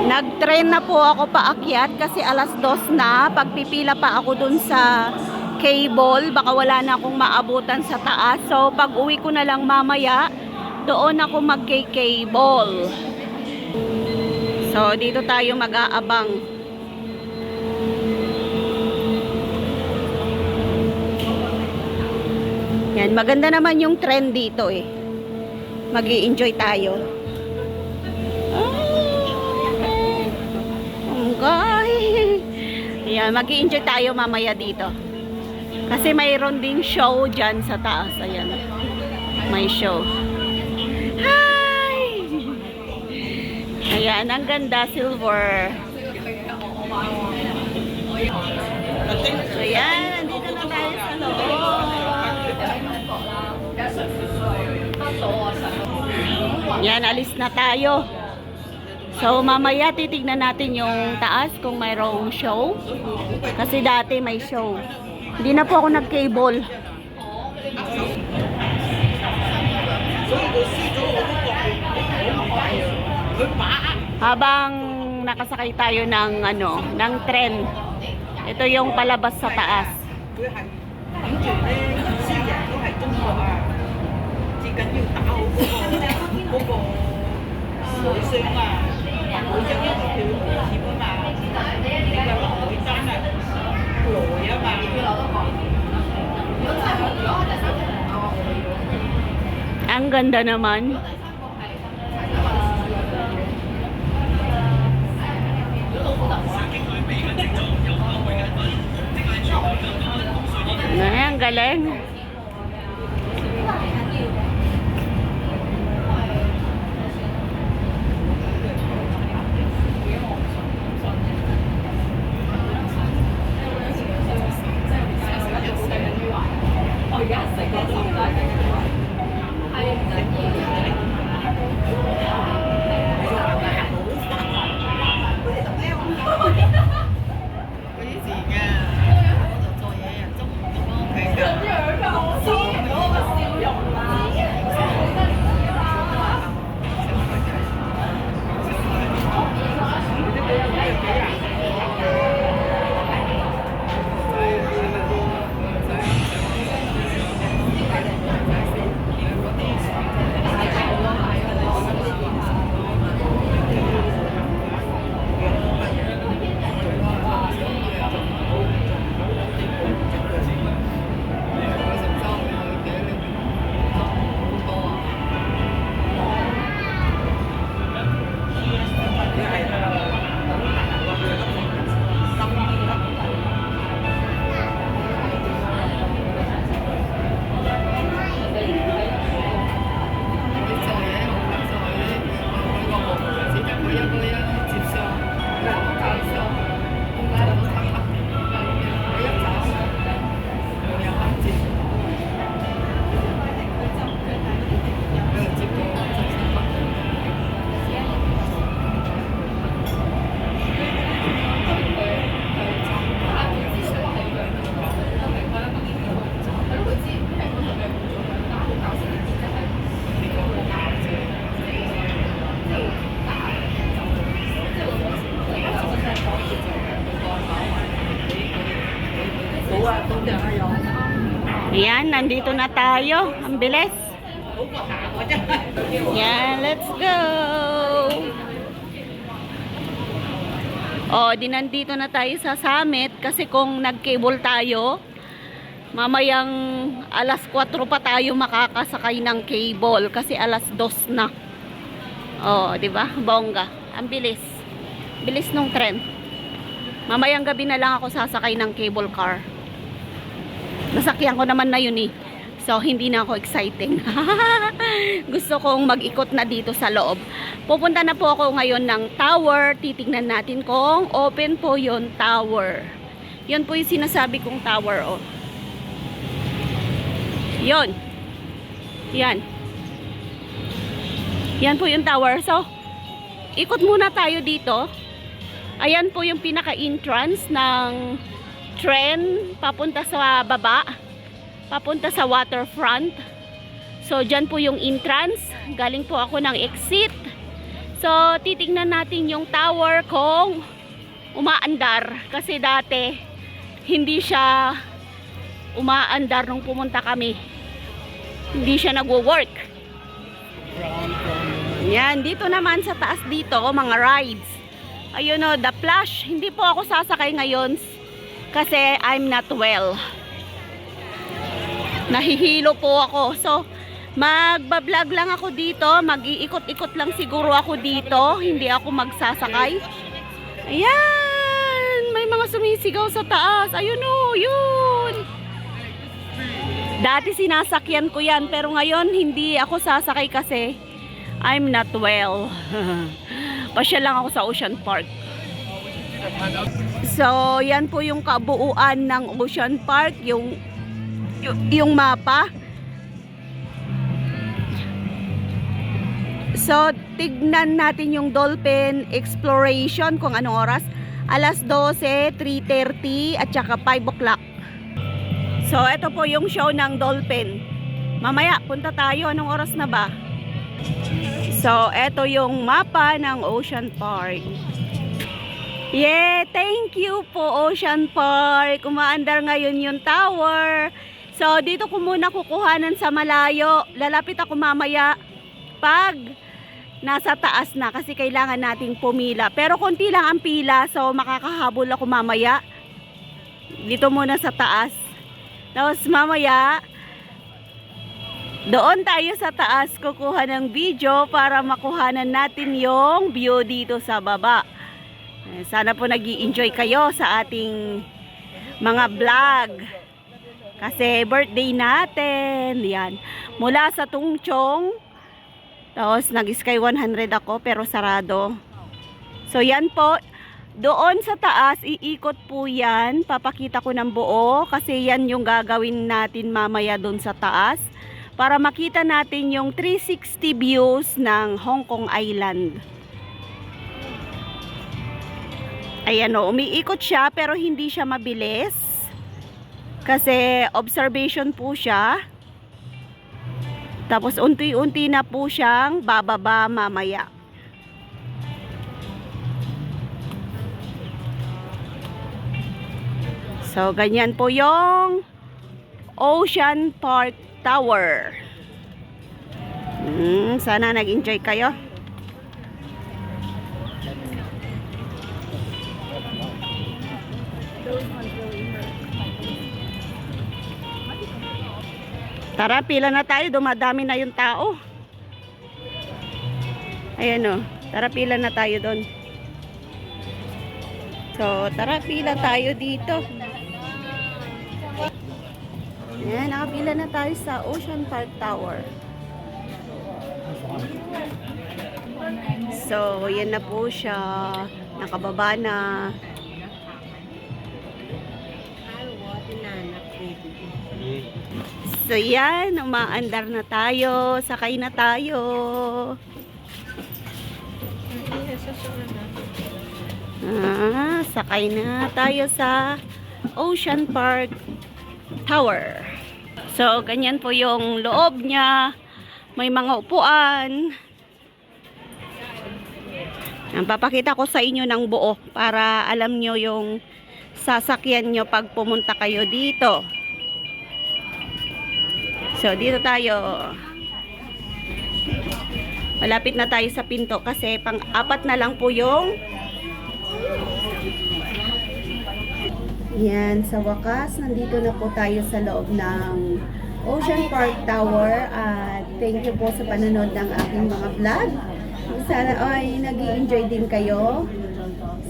Nag-train na po ako paakyat kasi alas 2 na. Pagpipila pa ako dun sa cable, baka wala na akong maabutan sa taas. So pag uwi ko na lang mamaya, doon ako mag-cable. So dito tayo mag-aabang. Yan, maganda naman yung trend dito eh. Mag-i-enjoy tayo. Ayan, mag-i-enjoy tayo mamaya dito. Kasi mayroon ding show dyan sa taas. Ayan. May show. Hi! Ayan, ang ganda, silver. So, ayan, nandito na tayo sa loob. Yan, alis na tayo. So, mamaya titignan natin yung taas kung mayroong show. Kasi dati may show. Hindi na po ako nag-cable. Habang nakasakay tayo ng tren. Ito yung palabas sa taas. Ang ganda naman. Ay, ang galing. Ayan, nandito na tayo. Ang bilis. Yan, let's go. O, nandito na tayo sa summit kasi kung nag-cable tayo, mamayang alas 4 pa tayo makakasakay ng cable kasi alas 2 na. O, di ba? Bongga. Ang bilis. Bilis nung tren. Mamayang gabi na lang ako sasakay ng cable car. Nasakyan ko naman na yun eh. So, hindi na ako exciting. Gusto kong mag-ikot na dito sa loob. Pupunta na po ako ngayon ng tower. Titignan natin kung open po yon tower. Yun po yung sinasabi kong tower, oh. Yun. Yan. Yan po yung tower. So, ikot muna tayo dito. Ayan po yung pinaka-entrance ng tren papunta sa baba, papunta sa waterfront. So dyan po yung entrance. Galing po ako ng exit So, titignan natin yung tower kung umaandar. Kasi dati, hindi siya umaandar nung pumunta kami. Hindi siya nagwo-work. Yan, dito naman sa taas dito, mga rides. Ayun o, the Flash. Hindi po ako sasakay ngayon kasi I'm not well. Nahihilo po ako. So, magbablog lang ako dito. Mag-iikot-ikot lang siguro ako dito. Hindi ako magsasakay. Ayan! May mga sumisigaw sa taas. Ayun o, yun! Dati sinasakyan ko yan. Pero ngayon, hindi ako sasakay kasi I'm not well. Pasya lang ako sa Ocean Park. So, yan po yung kabuuan ng Ocean Park. Yung mapa. So, tignan natin yung dolphin exploration kung anong oras. Alas 12, 3:30 at saka 5 o'clock. So, ito po yung show ng dolphin. Mamaya, punta tayo. Anong oras na ba? So, ito yung mapa ng Ocean Park. Yeah, thank you po Ocean Park. Umaandar ngayon yung tower. So, dito ko muna kukuhanan sa malayo. Lalapit ako mamaya pag nasa taas na kasi kailangan nating pumila. Pero konti lang ang pila, so makakahabol ako mamaya. Dito muna sa taas. Tapos mamaya, doon tayo sa taas kukuha ng video para makuhanan natin yung view dito sa baba. Sana po nag-i-enjoy kayo sa ating mga vlog. Kasi birthday natin. Yan. Mula sa Tungchong. Tapos nag-Sky 100 ako pero sarado. So yan po. Doon sa taas, iikot po yan. Papakita ko ng buo. Kasi yan yung gagawin natin mamaya doon sa taas. Para makita natin yung 360 views ng Hong Kong Island. Ayan o, umiikot siya pero hindi siya mabilis. Kasi observation po siya. Tapos unti-unti na po siyang bababa mamaya. So, ganyan po yung Ocean Park Tower. Sana nag-enjoy kayo. Tara, pila na tayo. Dumadami na yung tao. Ayan o. Tara, pila na tayo doon. So, tara, pila tayo dito. Ayan, nakapila na tayo sa Ocean Park Tower. So, yan na po siya. Nakababa na. So, yan. Umaandar na tayo. Sakay na tayo. Sakay na tayo sa Ocean Park Tower. So, ganyan po yung loob niya. May mga upuan. Papakita ko sa inyo ng buo para alam nyo yung sasakyan nyo pag pumunta kayo dito. So, dito tayo. Malapit na tayo sa pinto kasi pang-apat na lang po yung yan, sa wakas, nandito na po tayo sa loob ng Ocean Park Tower at thank you po sa panonood ng aking mga vlog. Sana ay nag-i-enjoy din kayo.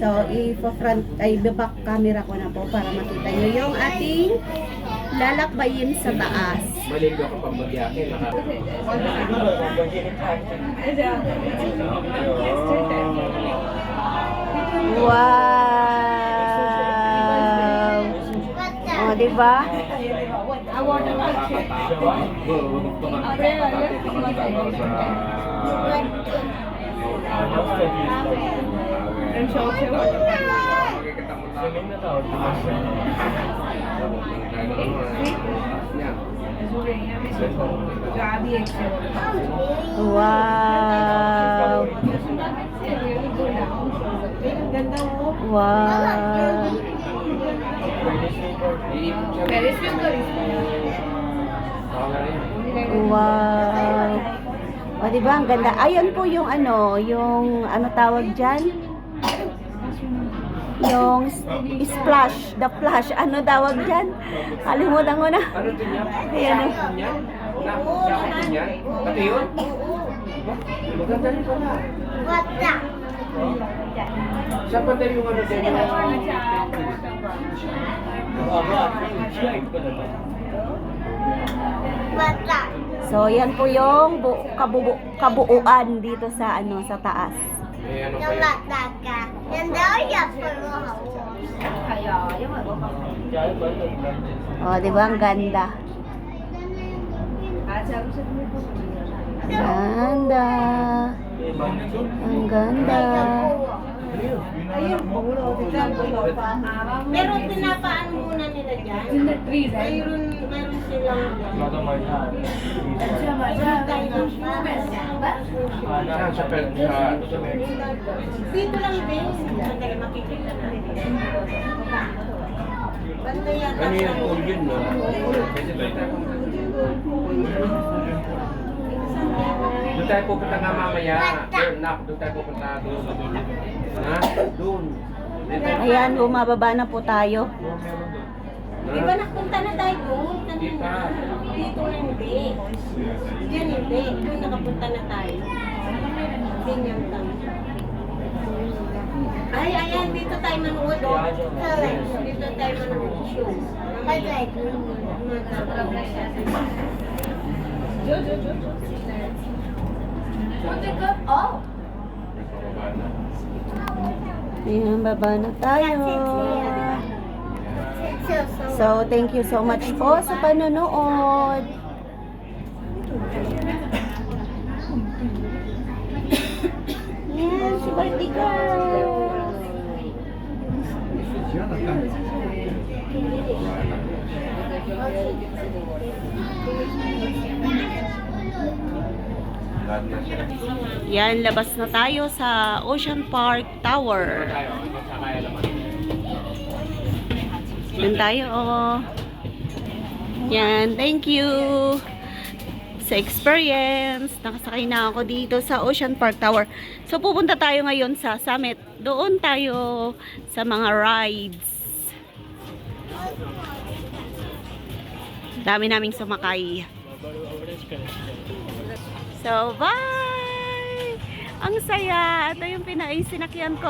So, back camera ko na po para makita nyo yung ating lalakbayin sa taas. Maligo ka pang magyakin. Wow! O, diba? Pakita mo lang. Yan. Wow! Wow! Iipon siya. Tama rin. Wow! O, diba? Ang ganda. Ayan po yung yung tawag dyan? Yung splash, the flash. Ano tawag dyan? Kalimutan ko na. Ano din yan? Ayan o. Din yan? Jacket din yan? Pati yun? Maganda rin pala. Saan pa tayo yung ano din? So, yan po yung kabuuan dito sa sa taas. Eh, ano pa yan? O, diba? Ang ganda. Ganda. Ang ganda. Pero tinapaan muna nila dyan. Meron silang Saan? Sa pel... Sa... dito lang din. Sandali makikita natin. Banda yata. Ano yan? All yun, no? Kasi doon tayo pupunta nga mamaya. Doon tayo pupunta doon. Ha? Doon. Ayan, bumababa na po tayo. Di ba napunta na tayo doon? Di pa. Dito na hindi. Diyan hindi. Doon nakapunta na tayo. Ganyan lang. Ay, ayan. Dito tayo manood. Dito tayo manood. Show. Ayan, baba na tayo. So, thank you so much po sa panonood. Yan, si Birthday Girl. Yan, labas na tayo sa Ocean Park Tower. Doon tayo, oh. Yan, thank you sa experience. Nakasakay na ako dito sa Ocean Park Tower. So, pupunta tayo ngayon sa summit. Doon tayo sa mga rides. Dami naming sumakay. So, bye! Ang saya! Ito yung sinakyan ko.